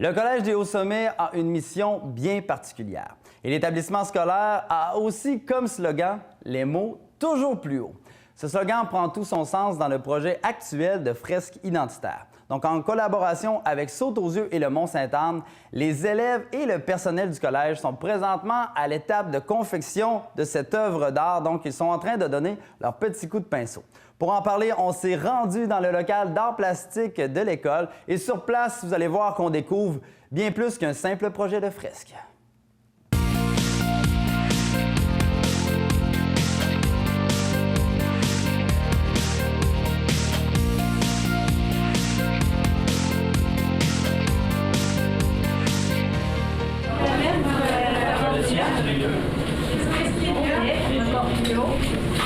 Le Collège des Hauts-Sommets a une mission bien particulière. Et l'établissement scolaire a aussi comme slogan les mots toujours plus haut. Ce slogan prend tout son sens dans le projet actuel de fresque identitaire. Donc, en collaboration avec Saute aux yeux et le Mont-Sainte-Anne, les élèves et le personnel du collège sont présentement à l'étape de confection de cette œuvre d'art. Donc, ils sont en train de donner leur petit coup de pinceau. Pour en parler, on s'est rendu dans le local d'art plastique de l'école et sur place, vous allez voir qu'on découvre bien plus qu'un simple projet de fresque.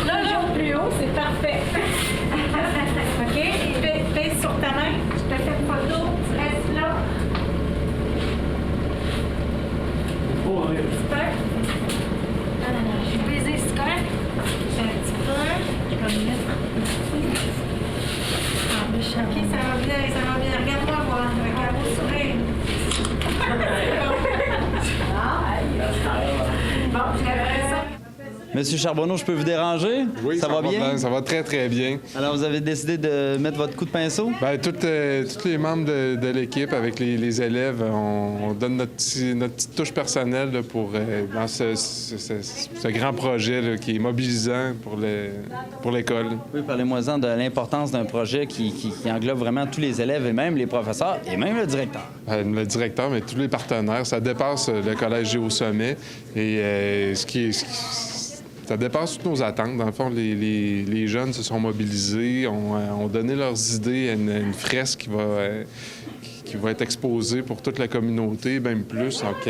Là, plus haut, c'est parfait. OK? Pèse sur ta main. Je te fais une photo. Tu restes là. Super. Je vais baiser ce corps. Un petit peu. Comme ça. OK, ça va bien, ça va bien. Regarde-moi, moi, avec un beau sourire. Bon, j'aimerais ça. Monsieur Charbonneau, je peux vous déranger? Oui, ça va bien? Problème. Ça va très, très bien. Alors, vous avez décidé de mettre votre coup de pinceau? Bien, tous les membres de l'équipe, avec les élèves, on donne notre petite touche personnelle là, pour dans ce grand projet là, qui est mobilisant pour l'école. Oui, parlez-moi-en de l'importance d'un projet qui englobe vraiment tous les élèves et même les professeurs et même le directeur. Le directeur, mais tous les partenaires, ça dépasse le Collège des Hauts-Sommets et ça dépasse toutes nos attentes. Dans le fond, les jeunes se sont mobilisés, ont donné leurs idées à une fresque qui va être exposée pour toute la communauté, même plus. Donc,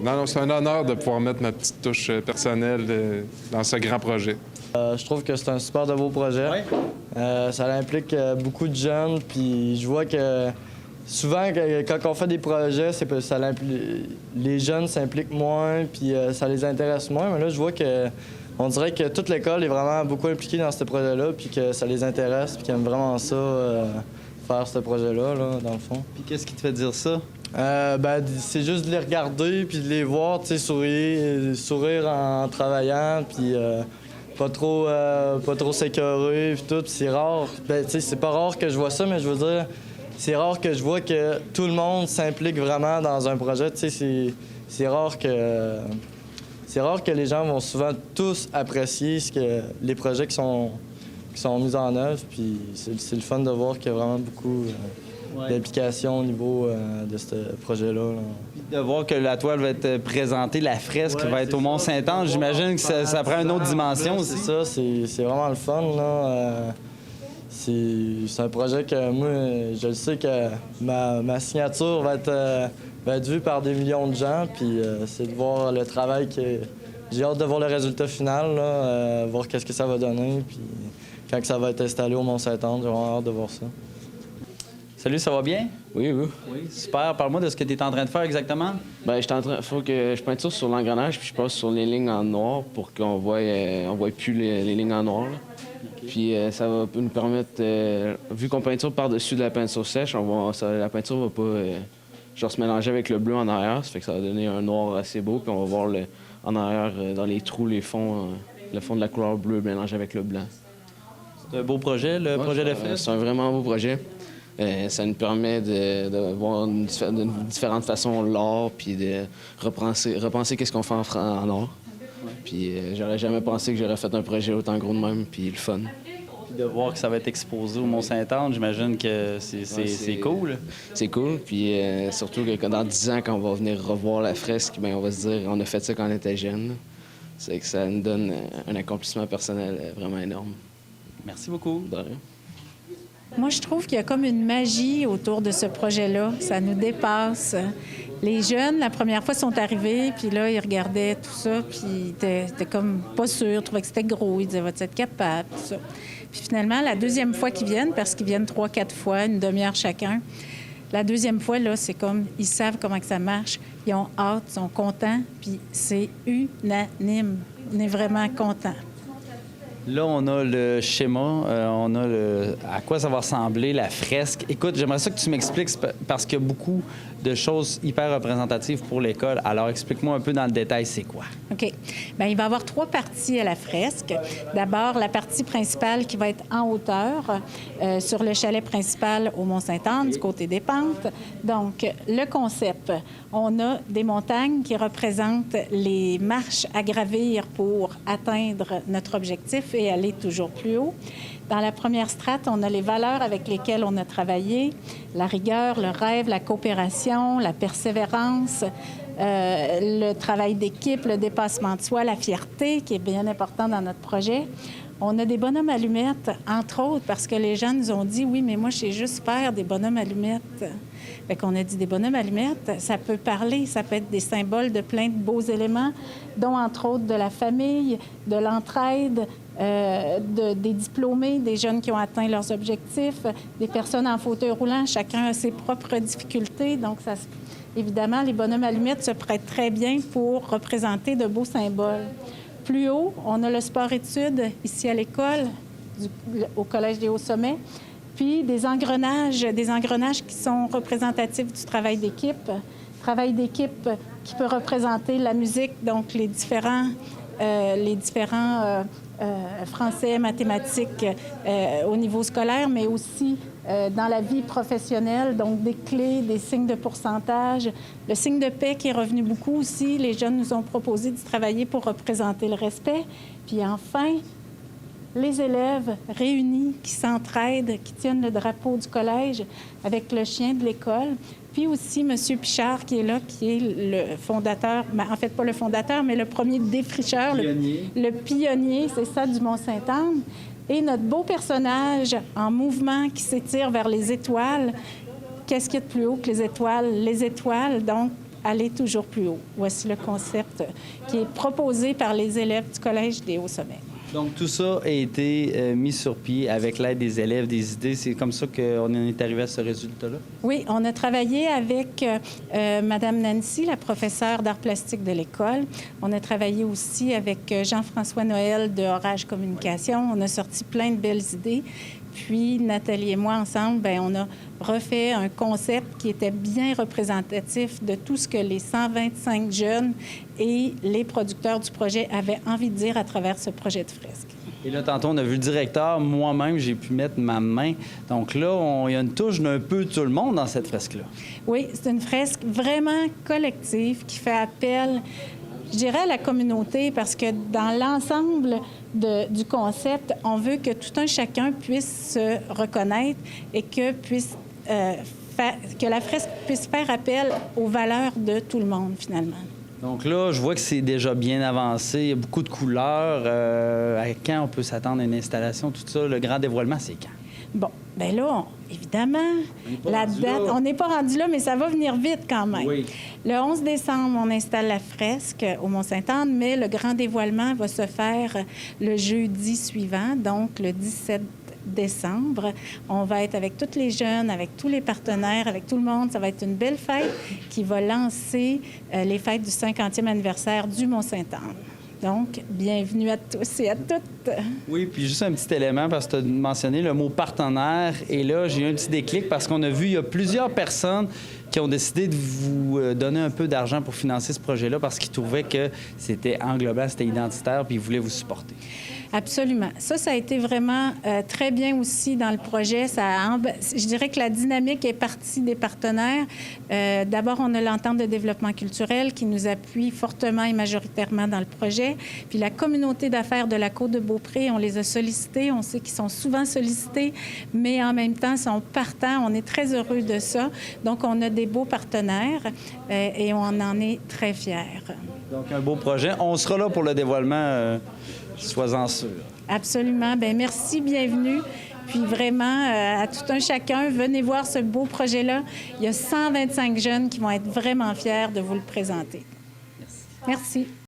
non, c'est un honneur de pouvoir mettre notre petite touche personnelle dans ce grand projet. Je trouve que c'est un super de beau projet. Oui. Ça implique beaucoup de jeunes, puis je vois que souvent, quand on fait des projets, les jeunes s'impliquent moins, puis ça les intéresse moins. Mais là, je vois que on dirait que toute l'école est vraiment beaucoup impliquée dans ce projet-là, puis que ça les intéresse, puis qu'ils aiment vraiment ça, faire ce projet-là, là, dans le fond. Puis qu'est-ce qui te fait dire ça? C'est juste de les regarder, puis de les voir, tu sais, sourire en travaillant, puis pas trop s'écœurer, puis tout. Puis c'est rare. Tu sais, c'est pas rare que je vois ça, mais je veux dire, c'est rare que je vois que tout le monde s'implique vraiment dans un projet. Tu sais, c'est rare que... C'est rare que les gens vont souvent tous apprécier les projets qui sont mis en œuvre. Puis c'est le fun de voir qu'il y a vraiment beaucoup d'implications au niveau de ce projet-là. De voir que la toile va être présentée, la fresque va être au Mont-Sainte-Anne, j'imagine que ça prend une autre dimension aussi. C'est ça, c'est vraiment le fun, là. C'est un projet que moi, je le sais que ma signature va être vue par des millions de gens, puis c'est de voir le travail que... J'ai hâte de voir le résultat final, là, voir qu'est-ce que ça va donner, puis quand ça va être installé au Mont-Sainte-Anne, j'ai vraiment hâte de voir ça. Salut, ça va bien? Oui, oui. Oui, super. Parle-moi de ce que tu es en train de faire exactement. Bien, faut que je peinture sur l'engrenage, puis je passe sur les lignes en noir pour qu'on voit plus les lignes en noir. Là. Okay. Puis ça va nous permettre, vu qu'on peinture par-dessus de la peinture sèche, la peinture va pas se mélanger avec le bleu en arrière. Ça fait que ça va donner un noir assez beau, puis on va voir en arrière, dans les trous, le fond de la couleur bleue mélangé avec le blanc. C'est un beau projet, le projet de fresque? C'est un vraiment beau projet. Ça nous permet de voir de différentes façons l'art, puis de repenser qu'est-ce qu'on fait en art. Ouais. Puis j'aurais jamais pensé que j'aurais fait un projet autant gros de même, puis le fun. Puis de voir que ça va être exposé au Mont-Sainte-Anne, j'imagine que c'est cool. C'est cool, puis surtout que dans 10 ans, quand on va venir revoir la fresque, bien, on va se dire on a fait ça quand on était jeune. C'est que ça nous donne un accomplissement personnel vraiment énorme. Merci beaucoup. De rien. Moi, je trouve qu'il y a comme une magie autour de ce projet-là. Ça nous dépasse. Les jeunes, la première fois, sont arrivés, puis là, ils regardaient tout ça, puis ils étaient comme pas sûrs, ils trouvaient que c'était gros, ils disaient « va-tu être capable? » tout ça. Puis finalement, la deuxième fois qu'ils viennent, parce qu'ils viennent 3-4 fois, une demi-heure chacun, la deuxième fois, là, c'est comme, ils savent comment que ça marche, ils ont hâte, ils sont contents, puis c'est unanime. On est vraiment contents. Là, on a le schéma, on a à quoi ça va ressembler, la fresque. Écoute, j'aimerais ça que tu m'expliques, parce qu'il y a beaucoup de choses hyper représentatives pour l'école. Alors, explique-moi un peu dans le détail, c'est quoi? OK. Bien, il va y avoir 3 parties à la fresque. D'abord, la partie principale qui va être en hauteur sur le chalet principal au Mont-Sainte-Anne, du côté des pentes. Donc, le concept, on a des montagnes qui représentent les marches à gravir pour atteindre notre objectif et aller toujours plus haut. Dans la première strate, on a les valeurs avec lesquelles on a travaillé, la rigueur, le rêve, la coopération, la persévérance, le travail d'équipe, le dépassement de soi, la fierté, qui est bien important dans notre projet. On a des bonhommes allumettes, entre autres, parce que les gens nous ont dit « Oui, mais moi, je sais juste faire des bonhommes allumettes. » Fait qu'on a dit des bonhommes allumettes, ça peut parler, ça peut être des symboles de plein de beaux éléments, dont, entre autres, de la famille, de l'entraide, des diplômés, des jeunes qui ont atteint leurs objectifs, des personnes en fauteuil roulant, chacun a ses propres difficultés. Donc, évidemment, les bonhommes allumettes se prêtent très bien pour représenter de beaux symboles. Plus haut, on a le sport-études ici à l'école, au Collège des Hauts-Sommets, puis des engrenages qui sont représentatifs du travail d'équipe. Travail d'équipe qui peut représenter la musique, donc les différents français, mathématiques au niveau scolaire, mais aussi dans la vie professionnelle, donc des clés, des signes de pourcentage. Le signe de paix qui est revenu beaucoup aussi. Les jeunes nous ont proposé de travailler pour représenter le respect. Puis enfin, les élèves réunis qui s'entraident, qui tiennent le drapeau du collège avec le chien de l'école. Puis aussi M. Pichard qui est là, qui est le fondateur, en fait pas le fondateur, mais le premier défricheur, le pionnier, c'est ça, du Mont-Sainte-Anne. Et notre beau personnage en mouvement qui s'étire vers les étoiles. Qu'est-ce qu'il y a de plus haut que les étoiles? Les étoiles, donc, aller toujours plus haut. Voici le concept qui est proposé par les élèves du Collège des Hauts-Sommets. Donc, tout ça a été mis sur pied avec l'aide des élèves, des idées. C'est comme ça qu'on en est arrivé à ce résultat-là? Oui, on a travaillé avec Mme Nancy, la professeure d'art plastique de l'école. On a travaillé aussi avec Jean-François Noël de Orage Communication. On a sorti plein de belles idées. Puis, Nathalie et moi, ensemble, bien, on a refait un concept qui était bien représentatif de tout ce que les 125 jeunes et les producteurs du projet avaient envie de dire à travers ce projet de fresque. Et là, tantôt, on a vu le directeur. Moi-même, j'ai pu mettre ma main. Donc là, il y a une touche d'un peu tout le monde dans cette fresque-là. Oui, c'est une fresque vraiment collective qui fait appel, je dirais, à la communauté, parce que dans l'ensemble du concept, on veut que tout un chacun puisse se reconnaître et que la fresque puisse faire appel aux valeurs de tout le monde, finalement. Donc là, je vois que c'est déjà bien avancé. Il y a beaucoup de couleurs. À quand on peut s'attendre à une installation, tout ça? Le grand dévoilement, c'est quand? Bon, bien là, évidemment, la date, on n'est pas rendu là, mais ça va venir vite quand même. Oui. Le 11 décembre, on installe la fresque au Mont-Sainte-Anne, mais le grand dévoilement va se faire le jeudi suivant, donc le 17 décembre. On va être avec tous les jeunes, avec tous les partenaires, avec tout le monde. Ça va être une belle fête qui va lancer les fêtes du 50e anniversaire du Mont-Sainte-Anne. Donc, bienvenue à tous et à toutes. Oui, puis juste un petit élément, parce que tu as mentionné le mot partenaire. Et là, j'ai eu un petit déclic parce qu'on a vu, il y a plusieurs personnes qui ont décidé de vous donner un peu d'argent pour financer ce projet-là parce qu'ils trouvaient que c'était englobant, c'était identitaire, puis ils voulaient vous supporter. Absolument. Ça a été vraiment très bien aussi dans le projet. Je dirais que la dynamique est partie des partenaires. D'abord, on a l'entente de développement culturel qui nous appuie fortement et majoritairement dans le projet. Puis la communauté d'affaires de la Côte-de-Beaupré, on les a sollicités. On sait qu'ils sont souvent sollicités, mais en même temps, ils sont partants. On est très heureux de ça. Donc, on a des beaux partenaires et on en est très fiers. Donc, un beau projet. On sera là pour le dévoilement. Sois-en sûr. Absolument. Bien, merci, bienvenue. Puis vraiment, à tout un chacun, venez voir ce beau projet-là. Il y a 125 jeunes qui vont être vraiment fiers de vous le présenter. Merci. Merci.